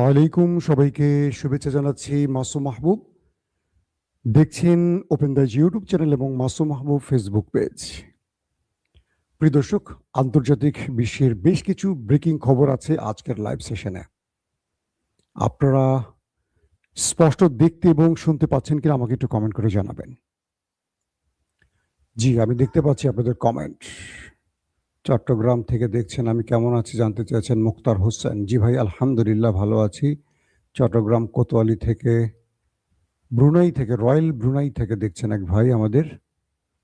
আসসালামু আলাইকুম, সবাইকে শুভেচ্ছা জানাচ্ছি। মাসুম মাহবুব দেখছেন ওপেন দ্য ইউটিউব চ্যানেল এবং মাসুম মাহবুব ফেসবুক পেজ। প্রিয় দর্শক, আন্তর্জাতিক বিশ্বের বেশ কিছু ব্রেকিং খবর আছে আজকের লাইভ সেশনে। আপনারা স্পষ্ট দেখতে এবং শুনতে পাচ্ছেন কিনা আমাকে একটু কমেন্ট করে জানাবেন। জি, আমি দেখতে পাচ্ছি আপনাদের কমেন্ট। চট্টগ্রাম থেকে দেখছেন, আমি কেমন আছি জানতে চেয়েছেন মুক্তার হোসেন। জি ভাই, আলহামদুলিল্লাহ ভালো আছি। চট্টগ্রাম কোতোয়ালি থেকে, ব্রুনাই থেকে, রয়্যাল ব্রুনাই থেকে দেখছেন এক ভাই আমাদের।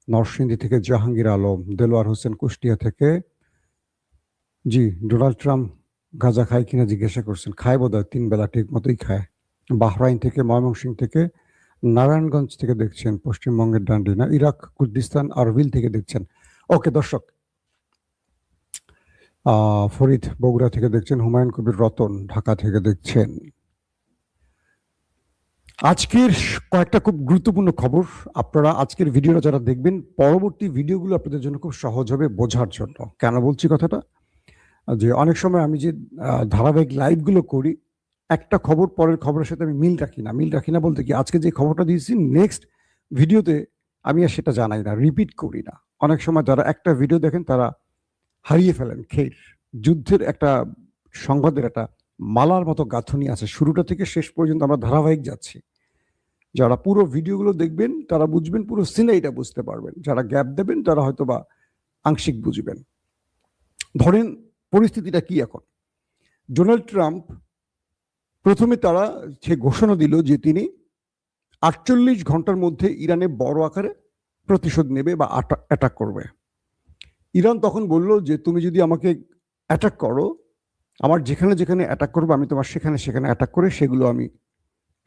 নরসিংদী থেকে জাহাঙ্গীর আলম, দেলোয়ার হোসেন কুষ্টিয়া থেকে। জি, ডোনাল্ড ট্রাম্প গাঁজা খায় কিনা জিজ্ঞাসা করছেন। খায় বোধহয়, 3 বেলা ঠিক মতোই খায়। বাহরাইন থেকে, ময়মনসিংহ থেকে, নারায়ণগঞ্জ থেকে দেখছেন, পশ্চিমবঙ্গের ডান্ডিনা, ইরাক কুর্দিস্তান আরবিল থেকে দেখছেন। ওকে দর্শক, ফরিদ বগুড়া থেকে দেখছেন, হুমায়ুন কবির রতন ঢাকা থেকে দেখছেন। আজকের কয়েকটা খুব গুরুত্বপূর্ণ খবর। আপনারা আজকের ভিডিওটা যারা দেখবেন, পরবর্তী ভিডিওগুলো আপনাদের জন্য খুব সহজ হবে বোঝার জন্য। কেন বলছি কথাটা? যে অনেক সময় আমি যে ধারাবাহিক লাইভগুলো করি, একটা খবর পরের খবরের সাথে আমি মিল রাখি না। মিল রাখি না বলতে কি, আজকে যে খবরটা দিয়েছি নেক্সট ভিডিওতে আমি আর সেটা জানাই না, রিপিট করি না। অনেক সময় যারা একটা ভিডিও দেখেন তারা হারিয়ে ফেলেন খের। যুদ্ধের একটা সংবাদের একটা মালার মতো গাঁথনি আছে, শুরুটা থেকে শেষ পর্যন্ত আমরা ধারাবাহিক যাচ্ছি। যারা পুরো ভিডিওগুলো দেখবেন তারা বুঝবেন, পুরো সিনারিটা বুঝতে পারবেন। যারা গ্যাপ দেবেন তারা হয়তো বা আংশিক বুঝবেন। ধরেন পরিস্থিতিটা কি এখন। ডোনাল্ড ট্রাম্প প্রথমে সে ঘোষণা দিল যে তিনি 48 ঘন্টার মধ্যে ইরানে বড় আকারে প্রতিশোধ নেবে বা অ্যাটাক করবে। ইরান তখন বলল যে তুমি যদি আমাকে অ্যাটাক করো, আমার যেখানে যেখানে অ্যাটাক করবো আমি তোমার সেখানে সেখানে অ্যাটাক করে সেগুলো আমি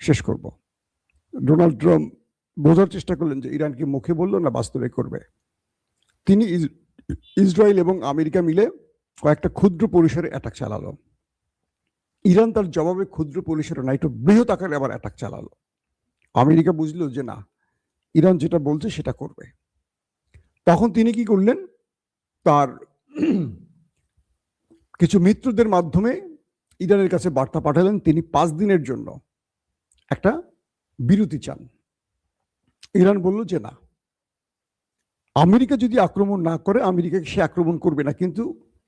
শেষ করব। ডোনাল্ড ট্রাম্প বোঝার চেষ্টা করলেন যে ইরান কি মুখে বললো না বাস্তবে করবে। তিনি ইসরায়েল এবং আমেরিকা মিলে কয়েকটা ক্ষুদ্র পরিসরে অ্যাটাক চালালো। ইরান তার জবাবে ক্ষুদ্র পরিসরে না, একটু বৃহৎ আকারে আবার অ্যাটাক চালালো। আমেরিকা বুঝলো যে না, ইরান যেটা বলছে সেটা করবে। তখন তিনি কি করলেন, তার কিছু মিত্রদের মাধ্যমে ইরানের কাছে বার্তা পাঠালেন তিনি 5 দিনের জন্য একটা বিরতি চান। ইরান বলল যে না, আমেরিকা যদি আক্রমণ না করে আমেরিকাকে সে আক্রমণ করবে না, কিন্তু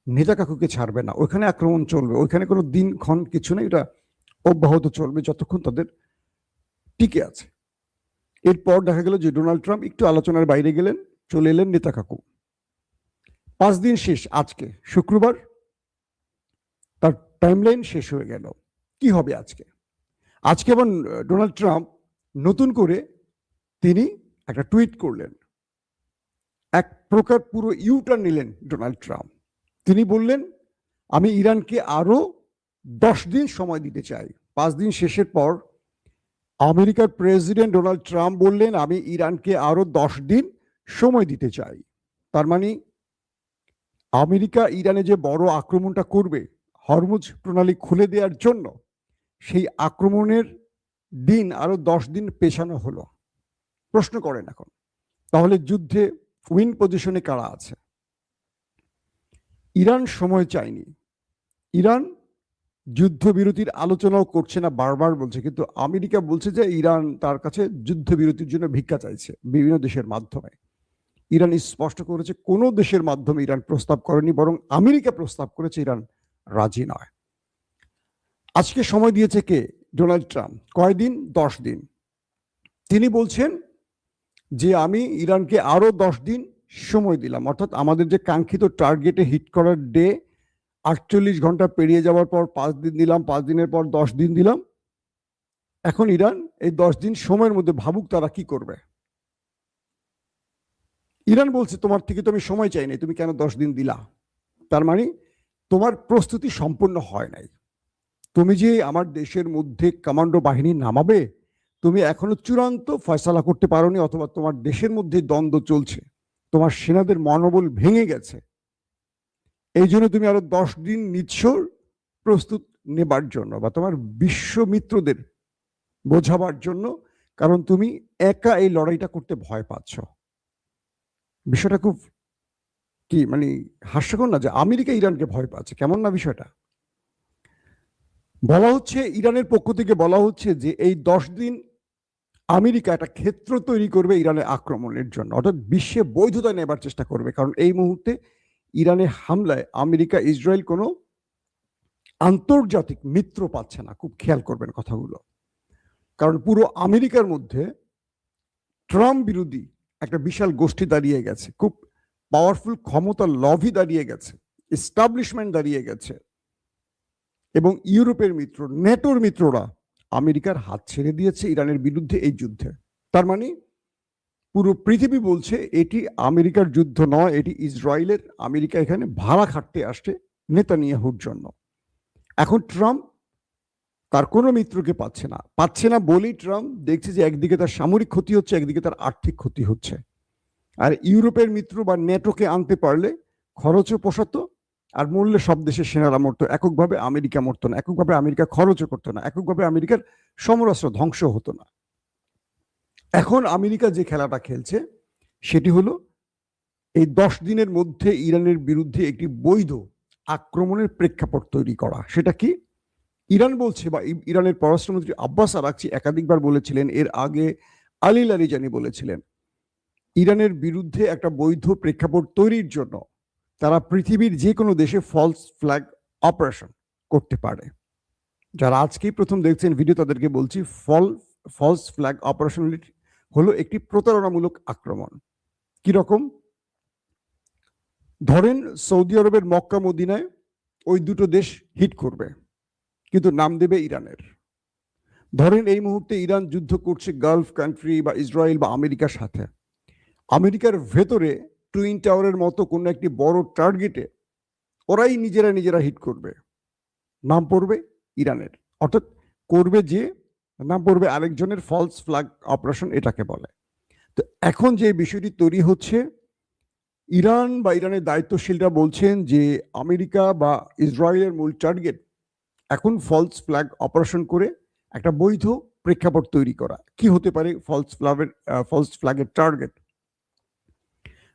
নেতাকাকুকে ছাড়বে না। ওইখানে আক্রমণ চলবে, ওইখানে কোনো দিনক্ষণ কিছু নেই, এটা অব্যাহত চলবে যতক্ষণ তাদের টিকে আছে। এরপর দেখা গেল যে ডোনাল্ড ট্রাম্প একটু আলোচনার বাইরে গেলেন, চলে এলেন নেতাকাকু। 5 দিন শেষ, আজকে শুক্রবার তার টাইমলাইন শেষ হয়ে গেল। কি হবে আজকে? আজকে আবার ডোনাল্ড ট্রাম্প নতুন করে তিনি একটা টুইট করলেন। এক প্রকার পুরো ইউটার্ন নিলেন ডোনাল্ড ট্রাম্প। তিনি বললেন আমি ইরানকে আরো 10 দিন সময় দিতে চাই। 5 দিন শেষের পর আমেরিকার প্রেসিডেন্ট ডোনাল্ড ট্রাম্প বললেন আমি ইরানকে আরো 10 দিন সময় দিতে চাই। তার মানে আমেরিকা ইরানে যে বড় আক্রমণটা করবে হরমুজ প্রণালী খুলে দেওয়ার জন্য, সেই আক্রমণের দিন আরো 10 দিন পেছানো হলো। প্রশ্ন করেন এখন, তাহলে যুদ্ধে উইন পজিশনে কারা আছে? ইরান সময় চায়নি, ইরান যুদ্ধবিরতির আলোচনাও করছে না, বারবার বলছে, কিন্তু আমেরিকা বলছে যে ইরান তার কাছে যুদ্ধবিরতির জন্য ভিক্ষা চাইছে বিভিন্ন দেশের মাধ্যমে। ইরান স্পষ্ট করেছে কোনো দেশের মাধ্যমে ইরান প্রস্তাব করেনি, বরং আমেরিকা প্রস্তাব করেছে, ইরান রাজি নয়। আজকে সময় দিয়েছে কে? Donald Trump. কয়দিন? 10 দিন। তিনি বলছেন যে আমি ইরানকে আরো 10 দিন সময় দিলাম, অর্থাৎ আমাদের যে কাঙ্ক্ষিত টার্গেটে হিট করার ডে 48 ঘন্টা পেরিয়ে যাওয়ার পর 5 দিন দিলাম, 5 দিনের পর 10 দিন দিলাম। এখন ইরান এই 10 দিন সময়ের মধ্যে ভাবুক তারা কি করবে। ইরান বলছে তোমার থেকে তো আমি সময় চাই নাই, তুমি কেন 10 দিন দিলা? তার মানে তোমার প্রস্তুতি সম্পূর্ণ হয় নাই। তুমি যে আমার দেশের মধ্যে কমান্ডো বাহিনী নামাবে, তুমি এখনো চূড়ান্ত ফয়সালা করতে পারোনি, অথবা তোমার দেশের মধ্যে দ্বন্দ্ব চলছে, তোমার সেনাদের মনোবল ভেঙে গেছে। এই জন্য তুমি আরো 10 দিন নিচ্ছ প্রস্তুত নেবার জন্য, বা তোমার বিশ্ব মিত্রদের বোঝাবার জন্য, কারণ তুমি একা এই লড়াইটা করতে ভয় পাচ্ছ। বিষয়টা খুব মানে হাস্যকর না, যে আমেরিকা ইরানকে ভয় পাচ্ছে, কেমন না বিষয়টা? বলা হচ্ছে, ইরানের পক্ষ থেকে বলা হচ্ছে যে এই 10 দিন আমেরিকা একটা ক্ষেত্র তৈরি করবে ইরানের আক্রমণের জন্য, অর্থাৎ বিশ্বে বৈধতা নেবার চেষ্টা করবে। কারণ এই মুহূর্তে ইরানের হামলায় আমেরিকা ইসরায়েল কোনো আন্তর্জাতিক মিত্র পাচ্ছে না। খুব খেয়াল করবেন কথাগুলো, কারণ পুরো আমেরিকার মধ্যে ট্রাম্প বিরোধী একটা বিশাল গোষ্ঠী দাঁড়িয়ে গেছে, খুব পাওয়ারফুল ক্ষমতা লভি দাঁড়িয়ে গেছে, এস্টাবলিশমেন্ট দাঁড়িয়ে গেছে, এবং ইউরোপের মিত্র, নেটোর মিত্ররা আমেরিকার হাত ছেড়ে দিয়েছে ইরানের বিরুদ্ধে এই যুদ্ধে। তার মানে পুরো পৃথিবী বলছে এটি আমেরিকার যুদ্ধ নয়, এটি ইসরায়েলের। আমেরিকা এখানে ভাড়া খাটতে আসছে নেতানিয়াহুর জন্য। এখন ট্রাম্প তার কোনো মিত্রকে পাচ্ছে না বলেই ট্রাম্প দেখছে যে একদিকে তার সামরিক ক্ষতি হচ্ছে, একদিকে তার আর্থিক ক্ষতি হচ্ছে। আর ইউরোপের মিত্র বা নেটোকে আনতে পারলে খরচও পোষাতো, আর মূল্যে সব দেশের সেনারা মরতো, এককভাবে আমেরিকা মরতো না, এককভাবে আমেরিকা খরচও করতো না, এককভাবে আমেরিকার সমরাস্ত্র ধ্বংস হতো না। এখন আমেরিকা যে খেলাটা খেলছে সেটি হলো এই 10 দিনের মধ্যে ইরানের বিরুদ্ধে একটি বৈধ আক্রমণের প্রেক্ষাপট তৈরি করা। সেটা কি? ইরান বলছে, বা ইরানের পররাষ্ট্রমন্ত্রী আব্বাস আরাকচি একাধিকবার বলেছিলেন, এর আগে আলী লারিজানি বলেছিলেন, ইরানের বিরুদ্ধে একটা বৈধ প্রেক্ষাপট তৈরির জন্য তারা পৃথিবীর যে কোনো দেশে ফলস ফ্ল্যাগ অপারেশন করতে পারে। যারা আজকেই প্রথম দেখছেন ভিডিও তাদেরকে বলছি, ফলস ফ্ল্যাগ অপারেশন হলো একটি প্রতারণামূলক আক্রমণ। কিরকম? ধরেন সৌদি আরবের মক্কা মদিনায় ওই দুটো দেশ হিট করবে, কিন্তু নাম দেবে ইরানের। ধরেন এই মুহূর্তে ইরান যুদ্ধ করছে গালফ কান্ট্রি বা ইসরায়েল বা আমেরিকার সাথে। আমেরিকার ভেতরে টুইন টাওয়ারের মতো কোনো একটি বড় টার্গেটে ওরাই নিজেরা হিট করবে, নাম পড়বে ইরানের। অর্থাৎ করবে যে, নাম পড়বে আরেকজনের। ফলস ফ্ল্যাগ অপারেশন এটাকে বলে। তো এখন যে বিষয়টি তৈরি হচ্ছে, ইরান বা ইরানের দায়িত্বশীলরা বলছেন যে আমেরিকা বা ইসরায়েলের মূল টার্গেট এখন ফলস ফ্ল্যাগ অপারেশন করে একটা বৈধ প্রেক্ষাপট তৈরি করা। কি হতে পারে ফলস ফ্ল্যাগের টার্গেট?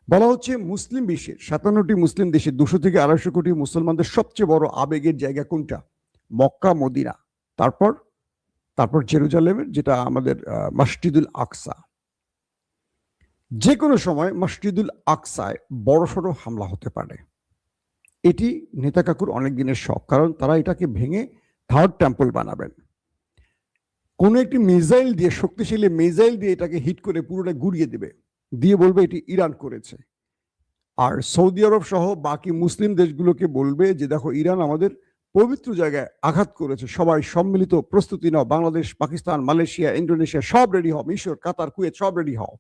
বলা হচ্ছে মুসলিম বিশ্বের 57টি মুসলিম দেশে 200 থেকে 250 কোটি মুসলমানদের সবচেয়ে বড় আবেগের জায়গা কোনটা? Mecca Medina. তারপর জেরুজালেমের, যেটা আমাদের মসজিদুল আকসা। যে কোনো সময় মসজিদুল আকসায় বড়সড় হামলা হতে পারে। এটি নেতা কাকুর অনেক দিনের শখ, কারণ তারা এটাকে ভেঙে থার্ড টেম্পল বানাবেন। কোনো একটি মিসাইল দিয়ে, শক্তিশালী মিসাইল দিয়ে এটাকে হিট করে পুরোটা গুড়িয়ে দেবে, দিয়ে বলবে এটি ইরান করেছে। আর সৌদি আরব সহ বাকি মুসলিম দেশগুলোকে বলবে যে দেখো, ইরান আমাদের পবিত্র জায়গায় আঘাত করেছে, সবাই সম্মিলিত প্রস্তুতি নাও। বাংলাদেশ, পাকিস্তান, মালয়েশিয়া, ইন্দোনেশিয়া সব রেডি হও, মিশর, কাতার, কুয়েত সব রেডি হও।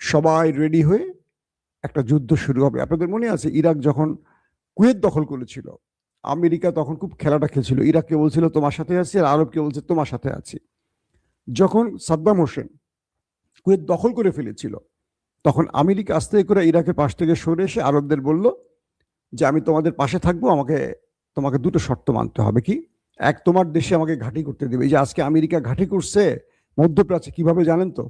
সবাই রেডি হয়ে একটা যুদ্ধ শুরু হবে। আপনাদের মনে আছে ইরাক যখন কুয়েত দখল করেছিল, আমেরিকা তখন খুব খেলাটা খেলছিল। ইরাককে বলছিল তোমার সাথে আছি, আর আরবকে বলছে তোমার সাথে আছি। যখন সাদ্দাম হোসেন কুয়েত দখল করে ফেলেছিল, তখন আমেরিকা আস্তে করে ইরাকের পাশ থেকে সরে এসে আরবদের বলল যে আমি তোমাদের পাশে থাকবো, তোমাকে দুটো শর্ত মানতে হবে। কি? এক, তোমার দেশে আমাকে ঘাঁটি করতে দেবে। এই যে আজকে আমেরিকা ঘাঁটি করছে মধ্যপ্রাচ্যে, কিভাবে জানেন তো?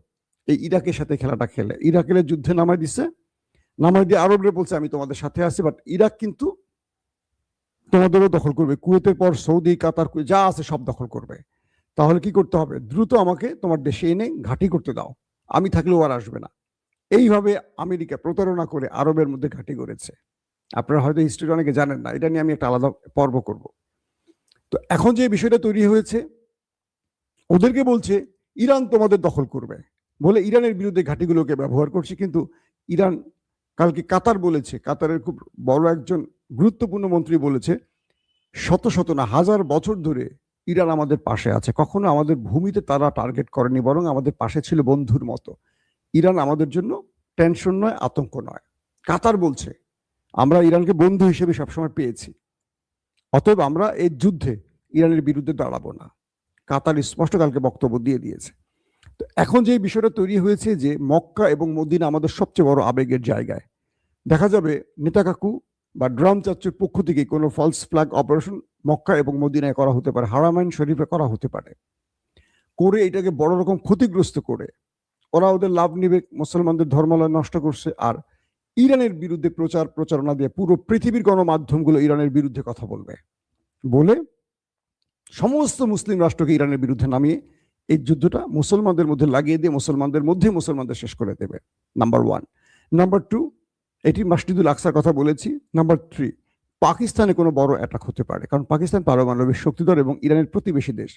এই ইরাকের সাথে খেলাটা খেলে ইরাকের যুদ্ধে নামাই দিয়ে আরবরা বলছে আমি তোমাদের সাথে আছি, বাট ইরাক কিন্তু তোমাদেরও দখল করবে। কুয়েতের পর সৌদি, কাতার, যা আছে সব দখল করবে। তাহলে কি করতে হবে? দ্রুত আমাকে তোমার দেশে এনে ঘাঁটি করতে দাও, আমি থাকলেও আর আসবে না। এইভাবে আমেরিকা প্রতারণা করে আরবের মধ্যে ঘাঁটি করেছে। আপনারা হয়তো হিস্ট্রি অনেকে জানেন না, এটা নিয়ে আমি একটা আলাদা পর্ব করব। তো এখন যে বিষয়টা তৈরি হয়েছে, ওদেরকে বলছে ইরান তোমাদের দখল করবে বলে ইরানের বিরুদ্ধে ঘাঁটিগুলোকে ব্যবহার করছে। কিন্তু ইরান কালকে কাতার বলেছে, কাতারের খুব বড় একজন গুরুত্বপূর্ণ মন্ত্রী বলেছে, শত শত না হাজার বছর ধরে ইরান আমাদের পাশে আছে, কখনো আমাদের ভূমিতে তারা টার্গেট করেনি, বরং আমাদের পাশে ছিল বন্ধুর মতো। ইরান আমাদের জন্য টেনশন নয়, আতঙ্ক নয়। কাতার বলছে আমরা ইরানকে বন্ধু হিসেবে সবসময় পেয়েছি, অতএব আমরা এই যুদ্ধে ইরানের বিরুদ্ধে দাঁড়াবো না। কাতার স্পষ্ট কালকে বক্তব্য দিয়ে দিয়েছে। তো এখন যে বিষয়টা তৈরি হয়েছে যে মক্কা এবং মদিনা আমাদের সবচেয়ে বড় আবেগের জায়গায়, দেখা যাবে নেতা কাকু বা ড্রাম চাচ্চুর পক্ষ থেকে কোনো ফলস ফ্ল্যাগ অপারেশন মক্কা এবং মদিনায় করা হতে পারে, হারামাইন শরীফে করা হতে পারে। করে এটাকে বড় রকম ক্ষতিগ্রস্ত করে ওরা ওদের লাভ নিবে, মুসলমানদের ধর্মালয় নষ্ট করছে। আর ইরানের বিরুদ্ধে প্রচারণা দিয়ে পুরো পৃথিবীর গণমাধ্যমগুলো ইরানের বিরুদ্ধে কথা বলবে, বলে সমস্ত মুসলিম রাষ্ট্রকে ইরানের বিরুদ্ধে নামিয়ে এই যুদ্ধটা মুসলমানদের মধ্যে লাগিয়ে দিয়ে মুসলমানদের শেষ করে দেবে। নাম্বার 1। নাম্বার 2, এটি মসজিদুল আকসার কথা বলেছি। নাম্বার 3, পাকিস্তানে কোনো বড় অ্যাটাক হতে পারে, কারণ পাকিস্তান পারমাণবিক শক্তিধর এবং ইরানের প্রতিবেশী দেশ।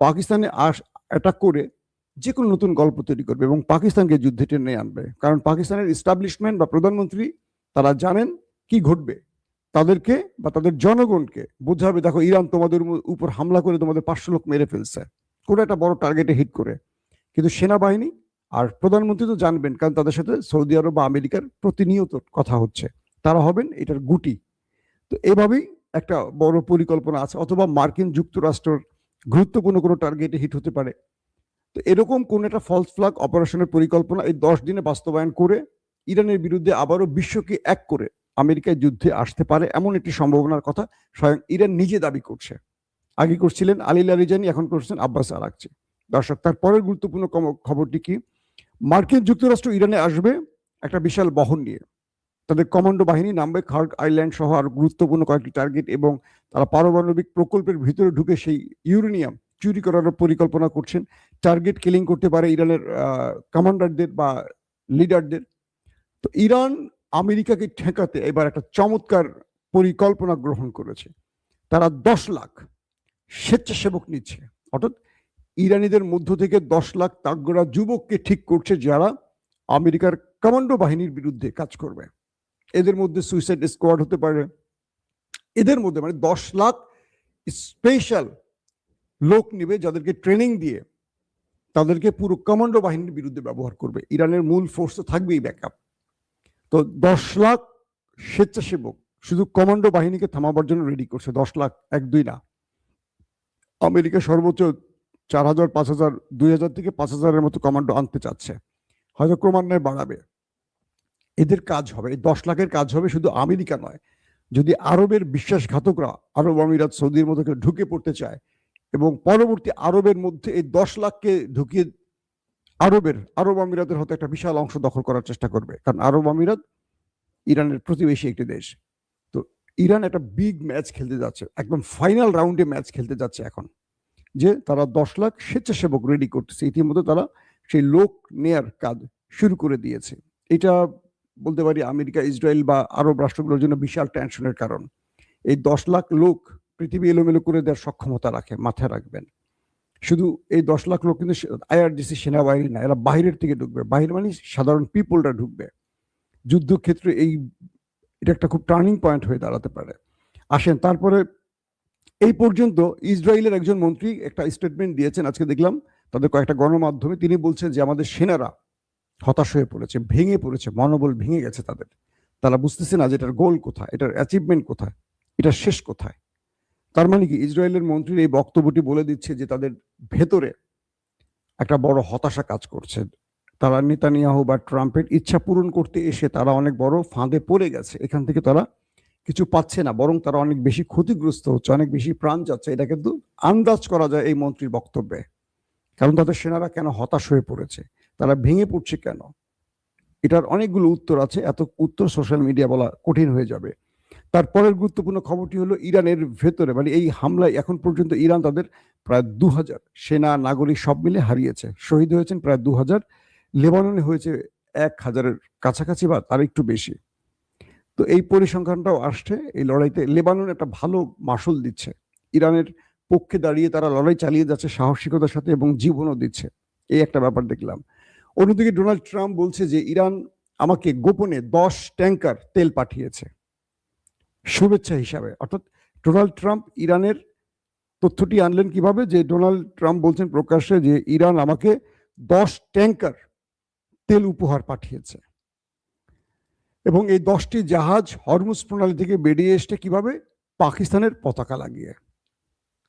পাকিস্তানে অ্যাটাক করে যে কোনো নতুন গল্প তৈরি করবে এবং পাকিস্তানকে যুদ্ধে টেনে আনবে, কারণ পাকিস্তানের ইস্টাবলিশমেন্ট বা প্রধানমন্ত্রী তারা জানেন কি ঘটবে। তাদেরকে বা তাদের জনগণকে বোঝাবে, দেখো ইরান তোমাদের উপর হামলা করে তোমাদের 500 লোক মেরে ফেলছে, কোনো একটা বড় টার্গেটে হিট করে। কিন্তু সেনাবাহিনী আর প্রধানমন্ত্রী তো জানবেন, কারণ তাদের সাথে সৌদি আরব বা আমেরিকার প্রতিনিয়ত কথা হচ্ছে, তারা হবেন এটার গুটি। তো এভাবেই একটা বড় পরিকল্পনা আছে, অথবা মার্কিন যুক্তরাষ্ট্রের গুরুত্বপূর্ণ কোনো টার্গেটে হিট হতে পারে। তো এরকম কোন একটা ফলস ফ্ল্যাগ অপারেশনের পরিকল্পনা এই 10 দিনে বাস্তবায়ন করে ইরানের বিরুদ্ধে আবারও বিশ্বকে এক করে আমেরিকায় যুদ্ধে আসতে পারে, এমন একটি সম্ভাবনার কথা স্বয়ং ইরান নিজে দাবি করছে। আগে করছিলেন আলী লারিজানি, এখন করছেন আব্বাস আরাকচি। দর্শক, তারপরের গুরুত্বপূর্ণ খবরটি কি? মার্কিন যুক্তরাষ্ট্র ইরানে আসবে একটা বিশাল বহর নিয়ে। তাদের কমান্ডো বাহিনী নামবে খার্গ আইল্যান্ড সহ আর গুরুত্বপূর্ণ কয়েকটি টার্গেট, এবং তারা পারমাণবিক প্রকল্পের ভিতরে ঢুকে সেই ইউরেনিয়াম চুরি করার পরিকল্পনা করছেন। টার্গেট কিলিং করতে পারে ইরানের কমান্ডারদের বা লিডারদের। তো ইরান আমেরিকাকে ঠেকাতে এবার একটা চমৎকার পরিকল্পনা গ্রহণ করেছে। তারা 10 লাখ স্বেচ্ছাসেবক নিচ্ছে, অর্থাৎ ইরানিদের মধ্য থেকে 10 লাখ তাগড়া যুবককে ঠিক করছে যারা আমেরিকার কমান্ডো বাহিনীর বিরুদ্ধে কাজ করবে। এদের মধ্যে সুইসাইড স্কোয়াড হতে পারে, এদের মধ্যে মানে 10 লাখ স্পেশাল লোক নিবে যাদেরকে ট্রেনিং দিয়ে তাদেরকে পুরো কমান্ডো বাহিনীর বিরুদ্ধে ব্যবহার করবে। ইরানের মূল ফোর্স তো থাকবেই ব্যাকআপ। তো 10 লাখ স্বেচ্ছাসেবক শুধু কমান্ডো বাহিনীকে থামাবার জন্য রেডি করছে। 10 লাখ, 1-2 না। আমেরিকা সর্বোচ্চ 4000, 5000, 2000 থেকে 5000-এর মতো কমান্ডো আনতে চাচ্ছে, হয়তো ক্রমান্বয়ে বাড়াবে। এদের কাজ হবে, এই 10 লাখের কাজ হবে শুধু আমেরিকা নয়। যদি আরবের বিশ্বাসঘাতকরা আরব আমিরাত সৌদির মতো ঢুকে পড়তে চায় এবং পরবর্তী আরবের মধ্যে এই 10 লাখকে ঢুকিয়ে আরব আমিরাতের হয়তো একটা বিশাল অংশ দখল করার চেষ্টা করবে, কারণ আরব আমিরাত ইরানের প্রতিবেশী একটি দেশ। তো ইরান একটা বিগ ম্যাচ খেলতে যাচ্ছে, একদম ফাইনাল রাউন্ডে ম্যাচ খেলতে যাচ্ছে এখন, যে তারা 10 লাখ স্বেচ্ছাসেবক রেডি করতেছে। ইতিমধ্যে তারা সেই লোক নেয়ার কাজ শুরু করে দিয়েছে। এটা বলতে পারি আমেরিকা, ইসরায়েল বা আরব রাষ্ট্রগুলোর জন্য বিশাল টেনশনের কারণ। এই 10 লাখ লোক পৃথিবী এলোমেলো করে দেওয়ার সক্ষমতা রাখে, মাথায় রাখবেন। শুধু এই 10 লাখ লোক কিন্তু আইআরজিসি সেনাবাহিনী না, এরা বাইরের থেকে ঢুকবে। বাইরে মানে সাধারণ পিপলরা ঢুকবে যুদ্ধক্ষেত্রে। এটা একটা খুব টার্নিং পয়েন্ট হয়ে দাঁড়াতে পারে। আসেন তারপরে, এই পর্যন্ত ইসরায়েলের একজন মন্ত্রী একটা স্টেটমেন্ট দিয়েছেন, আজকে দেখলাম তাদের কয়েকটা গণমাধ্যমে। তিনি বলছেন যে আমাদের সেনারা হতাশ হয়ে পড়েছে, ভেঙে পড়েছে, মনোবল ভেঙে গেছে তাদের। তারা বুঝতেছে না যে এটার গোল কোথায়, এটার অ্যাচিভমেন্ট কোথায়, এটার শেষ কোথায়। তার মানে কি, ইসরায়েলের মন্ত্রীর এই বক্তব্যটি বলে দিচ্ছে যে তাদের ভেতরে একটা বড় হতাশা কাজ করছে। তারা নেতানিয়াহু বা ট্রাম্পের ইচ্ছা পূরণ করতে এসে তারা অনেক বড় ফাঁদে পড়ে গেছে। এখান থেকে তারা কিছু পাচ্ছে না, বরং তারা অনেক বেশি ক্ষতিগ্রস্ত হচ্ছে, অনেক বেশি প্রাণ যাচ্ছে। এটা কিন্তু আন্দাজ করা যায় এই মন্ত্রীর বক্তব্যে। কারণ তাদের সেনারা কেন হতাশ হয়ে পড়েছে, তারা ভেঙে পড়ছে কেন, এটার অনেকগুলো উত্তর আছে। এত উত্তর সোশ্যাল মিডিয়া বলা কঠিন হয়ে যাবে। তারপরের গুরুত্বপূর্ণ খবরটি হলো ইরানের ভেতরে, মানে এই হামলায় এখন পর্যন্ত ইরান তাদের প্রায় 2000 সেনা, নাগরিক সব মিলে হারিয়েছে। শহীদ হয়েছেন প্রায় 2000। লেবাননে হয়েছে 1000-এর কাছাকাছি বা তার একটু বেশি। তো এই পরিসংখ্যানটাও আসছে। এই লড়াইতে লেবানন একটা ভালো মাসুল দিচ্ছে, ইরানের পক্ষে দাঁড়িয়ে তারা লড়াই চালিয়ে যাচ্ছে সাহসিকতার সাথে এবং জীবনও দিচ্ছে। এই একটা ব্যাপার দেখলাম। অন্যদিকে ডোনাল্ড ট্রাম্প বলছে যে ইরান আমাকে গোপনে 10 ট্যাঙ্কার তেল পাঠিয়েছে শুভেচ্ছা হিসাবে। অর্থাৎ ডোনাল্ড ট্রাম্প ইরানের তথ্যটি আনলেন কিভাবে, যে ডোনাল্ড ট্রাম্প বলছেন প্রকাশ্যে যে ইরান আমাকে 10 ট্যাঙ্কার তেল উপহার পাঠিয়েছে। এবং এই 10টি জাহাজ হরমুজ প্রণালী থেকে বেরিয়ে এসছে কিভাবে, পাকিস্তানের পতাকা লাগিয়ে,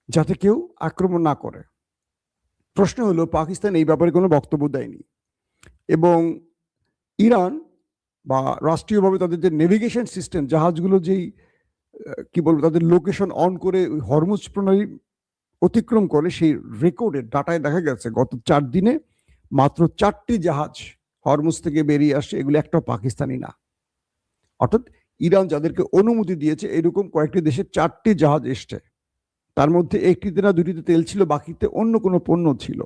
যাতে কেউ আক্রমণ না করে। প্রশ্ন হলো, পাকিস্তান এই ব্যাপারে কোনো বক্তব্য দেয়নি, এবং ইরান বা রাষ্ট্রীয়ভাবে তাদের যে নেভিগেশন সিস্টেম, জাহাজগুলো যেই কি বলবো তাদের লোকেশন অন করে হরমুজ প্রণালী অতিক্রম করে, সেই রেকর্ডের ডাটায় দেখা গেছে গত 4 দিনে মাত্র 4টি জাহাজ হরমুজ থেকে বেরিয়ে আসছে। এগুলো একটাও পাকিস্তানি না। অর্থাৎ ইরান যাদেরকে অনুমতি দিয়েছে এরকম কয়েকটি দেশের 4টি জাহাজ এসছে, তার মধ্যে একটিতে না দুটিতে তেল ছিল, বাকিতে অন্য কোনো পণ্য ছিল।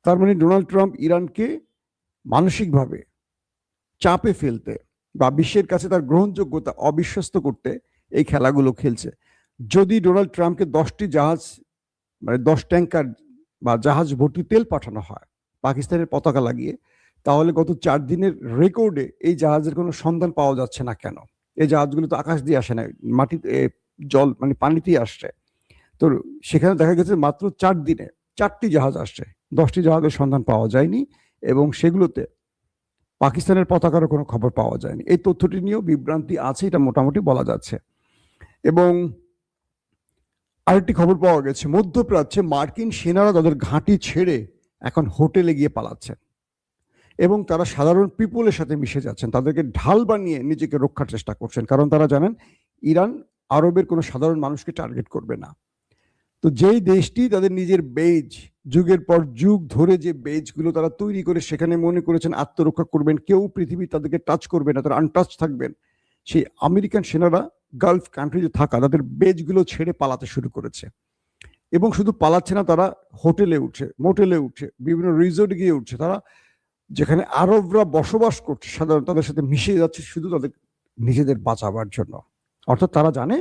তার মানে ডোনাল্ড ট্রাম্প ইরানকে মানসিকভাবে চাপে ফেলতে বা বিশ্বের কাছে তার গ্রহণযোগ্যতা অবিশ্বস্ত করতে এই খেলাগুলো খেলছে। যদি ডোনাল্ড ট্রাম্পকে 10টি জাহাজ, মানে 10 ট্যাঙ্কার বা জাহাজ ভর্তি তেল পাঠানো হয় পাকিস্তানের পতাকা লাগিয়ে, তাহলে গত 4 দিনের রেকর্ডে এই জাহাজের কোনো সন্ধান পাওয়া যাচ্ছে না কেন? এই জাহাজগুলো তো আকাশ দিয়ে আসে না, মাটিতে জল মানে পানিতেই আসছে। তো সেখানে দেখা গেছে মাত্র 4 দিনে 4টি জাহাজ আসছে, 10টি জাহাজের সন্ধান পাওয়া যায়নি এবং সেগুলোতে পাকিস্তানের পতাকারও কোনো খবর পাওয়া যায়নি। এই তথ্যটি নিয়েও বিভ্রান্তি আছে, এটা মোটামুটি বলা যাচ্ছে। এবং আরেকটি খবর পাওয়া গেছে, মধ্যপ্রাচ্যে মার্কিন সেনারা তাদের ঘাঁটি ছেড়ে এখন হোটেলে গিয়ে পালাচ্ছে এবং তারা সাধারণ পিপলের সাথে মিশে যাচ্ছেন, তাদেরকে ঢাল বানিয়ে নিজেকে রক্ষার চেষ্টা করছেন, কারণ তারা জানেন ইরান আরবের কোনো সাধারণ মানুষকে টার্গেট করবে না। তো যেই দেশটি তাদের নিজের বেজ, যুগের পর যুগ ধরে যে বেজগুলো তারা তৈরি করে সেখানে মনে করেছেন আত্মরক্ষা করবেন, কেউ পৃথিবী তাদেরকে টাচ করবে না, তারা আনটাচ থাকবেন, সেই আমেরিকান সেনারা গালফ কান্ট্রিতে থাকা তাদের বেজগুলো ছেড়ে পালাতে শুরু করেছে। এবং শুধু পালাচ্ছে না, তারা হোটেলে উঠছে, মোটেলে উঠছে, বিভিন্ন রিসোর্টে গিয়ে উঠছে, তারা যেখানে আরবরা বসবাস করছে সাধারণ তাদের সাথে মিশে যাচ্ছে শুধু তাদের নিজেদের বাঁচাবার জন্য। অর্থাৎ তারা জানে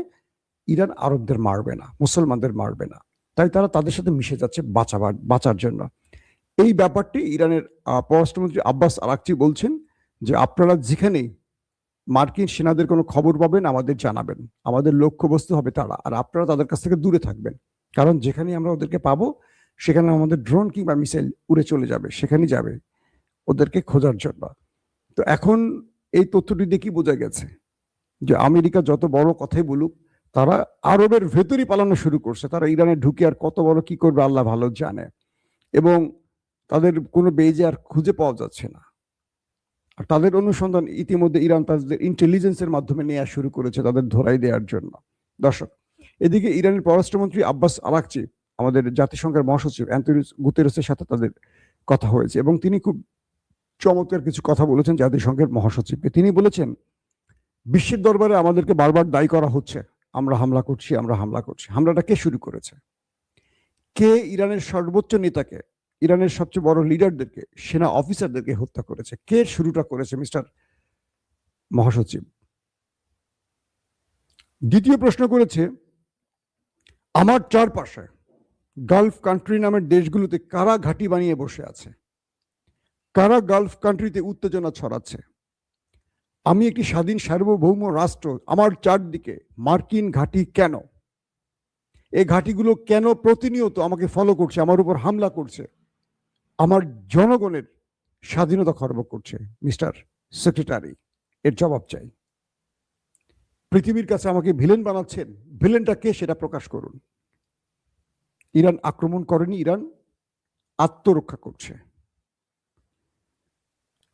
ইরান আরবদের মারবে না, মুসলমানদের মারবে না, তাই তারা তাদের সাথে মিশে যাচ্ছে বাঁচার জন্য। এই ব্যাপারটি ইরানের পররাষ্ট্রমন্ত্রী আব্বাস আরাকচি বলছেন যে আপনারা যেখানেই মার্কিন সেনাদের কোনো খবর পাবেন আমাদের জানাবেন, আমাদের লক্ষ্যবস্তু হবে তারা, আর আপনারা তাদের কাছ থেকে দূরে থাকবেন, কারণ যেখানেই আমরা ওদেরকে পাবো সেখানে আমাদের ড্রোন কিংবা মিসাইল উড়ে চলে যাবে, সেখানেই যাবে ওদেরকে খোঁজার জন্য। তো এখন এই তথ্যটি দিয়ে কি বোঝা গেছে যে আমেরিকা যত বড় কথাই বলুক, তারা আরবের ভেতরই পালানো শুরু করছে, তারা ইরানে ঢুকে আর কত বড় কি করবে আল্লাহ ভালো জানে, এবং তাদের কোনো বেজে আর খুঁজে পাওয়া যাচ্ছে না। আর তাদের অনুসন্ধান ইতিমধ্যে ইরান তাদের ইন্টেলিজেন্সের মাধ্যমে নেওয়া শুরু করেছে তাদের ধরাই দেওয়ার জন্য। দর্শক, এদিকে ইরানের পররাষ্ট্রমন্ত্রী আব্বাস আরাকচি, আমাদের জাতিসংঘের মহাসচিব অ্যান্টোনিও গুতেরেসের সাথে তাদের কথা হয়েছে এবং তিনি খুব চমৎকার কিছু কথা বলেছেন জাতিসংঘের মহাসচিবকে। তিনি বলেছেন বিশ্বের দরবারে আমাদেরকে বারবার দায়ী করা হচ্ছে আমরা হামলা করছি, আমরা হামলা করছি। হামলাটা কে শুরু করেছে? কে ইরানের সর্বোচ্চ নেতাকে, ইরানের সবচেয়ে বড় লিডারদেরকে, সেনা অফিসারদেরকে হত্যা করেছে? কে শুরুটা করেছে মিস্টার মহাসচিব? দ্বিতীয় প্রশ্ন করেছে আমার চারপাশে গালফ কান্ট্রি নামের দেশগুলোতে কারা ঘাঁটি বানিয়ে বসে আছে, কারা গালফ কান্ট্রিতে উত্তেজনা ছড়াচ্ছে? আমি একটি স্বাধীন সার্বভৌম রাষ্ট্র, আমার চারদিকে মার্কিন ঘাঁটি কেন? এই ঘাঁটিগুলো কেন প্রতিনিয়ত আমাকে ফলো করছে, আমার উপর হামলা করছে, আমার জনগণের স্বাধীনতা খর্ব করছে? মিস্টার সেক্রেটারি, এর জবাব চাই। পৃথিবীর কাছে আমাকে ভিলেন বানাচ্ছেন, ভিলেনটা কে সেটা প্রকাশ করুন। ইরান আক্রমণ করেনি, ইরান আত্মরক্ষা করছে।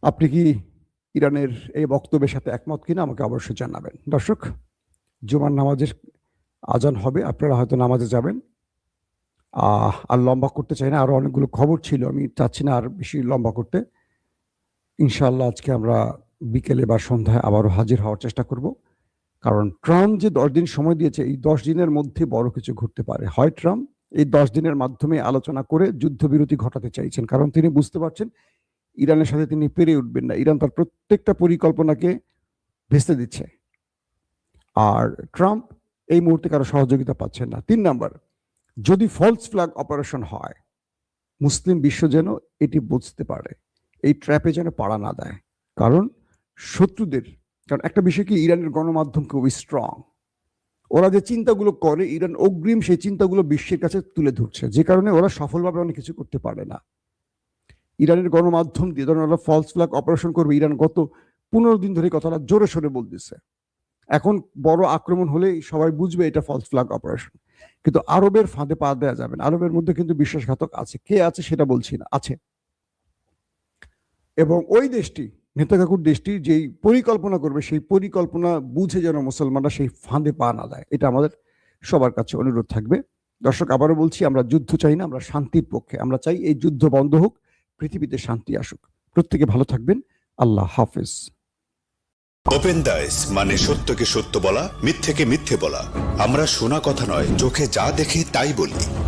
আপনি কি ইরানের এই বক্তব্যের সাথে একমত কিনা আমাকে অবশ্যই জানাবেন। দর্শক, জুমার নামাজের আজান হবে, আপনারা হয়তো নামাজে যাবেন। আর লম্বা করতে চাই না, আরো অনেকগুলো খবর ছিল, আমি চাচ্ছি না আর বেশি লম্বা করতে। ইনশাআল্লাহ আজকে আমরা বিকেলে বা সন্ধ্যায় আবারও হাজির হওয়ার চেষ্টা করব, কারণ ট্রাম্প যে 10 দিন সময় দিয়েছে, এই 10 দিনের মধ্যে বড় কিছু ঘটতে পারে। হয় ট্রাম্প এই 10 দিনের মাধ্যমে আলোচনা করে যুদ্ধবিরতি ঘটাতে চাইছেন, কারণ তিনি বুঝতে পারছেন ইরানের সাথে তিনি পেরে উঠবেন না, ইরান তার প্রত্যেকটা পরিকল্পনাকে ভেস্তে দিচ্ছে, আর ট্রাম্প এই মুহূর্তে কারো সহযোগিতা পাচ্ছেন না। 3 নাম্বার, যদি ফলস ফ্ল্যাগ অপারেশন হয়, মুসলিম বিশ্ব যেন এটি বুঝতে পারে, এই ট্র্যাপে যেন পাড়া না দেয়, কারণ শত্রুদের, কারণ একটা বিষয় কি, ইরানের গণমাধ্যম খুবই স্ট্রং, ওরা যে চিন্তাগুলো করে ইরান অগ্রিম সেই চিন্তাগুলো বিশ্বের কাছে তুলে ধরছে, যে কারণে ওরা সফলভাবে অনেক কিছু করতে পারে না। ইরানের গণমাধ্যম দিয়ে ধরেন ওরা ফলস ফ্ল্যাগ অপারেশন করবে, ইরান গত 15 দিন ধরে কথাটা জোরে সোরে বলতেছে, এখন বড় আক্রমণ হলে সবাই বুঝবে এটা ফলস ফ্ল্যাগ অপারেশন। কিন্তু আরবের ফাঁদে পা দেওয়া যাবে না, আরবের মধ্যে কিন্তু বিশ্বাসঘাতক আছে, কে আছে সেটা বলছি না, আছে। এবং ওই দেশটি, নেতাকাকুর দেশটি যেই পরিকল্পনা করবে সেই পরিকল্পনা বুঝে যেন মুসলমানরা সেই ফাঁদে পা না দেয়, এটা আমাদের সবার কাছে অনুরোধ থাকবে। দর্শক, আবারও বলছি, আমরা যুদ্ধ চাই না, আমরা শান্তির পক্ষে, আমরা চাই এই যুদ্ধ বন্ধ হোক, পৃথিবীতে শান্তি আসুক। প্রত্যেকে ভালো থাকবেন, আল্লাহ হাফেজ। ওপেন দাইস মানে সত্যকে সত্য বলা, মিথ্যেকে মিথ্যে বলা। আমরা শোনা কথা নয়, চোখে যা দেখে তাই বলি।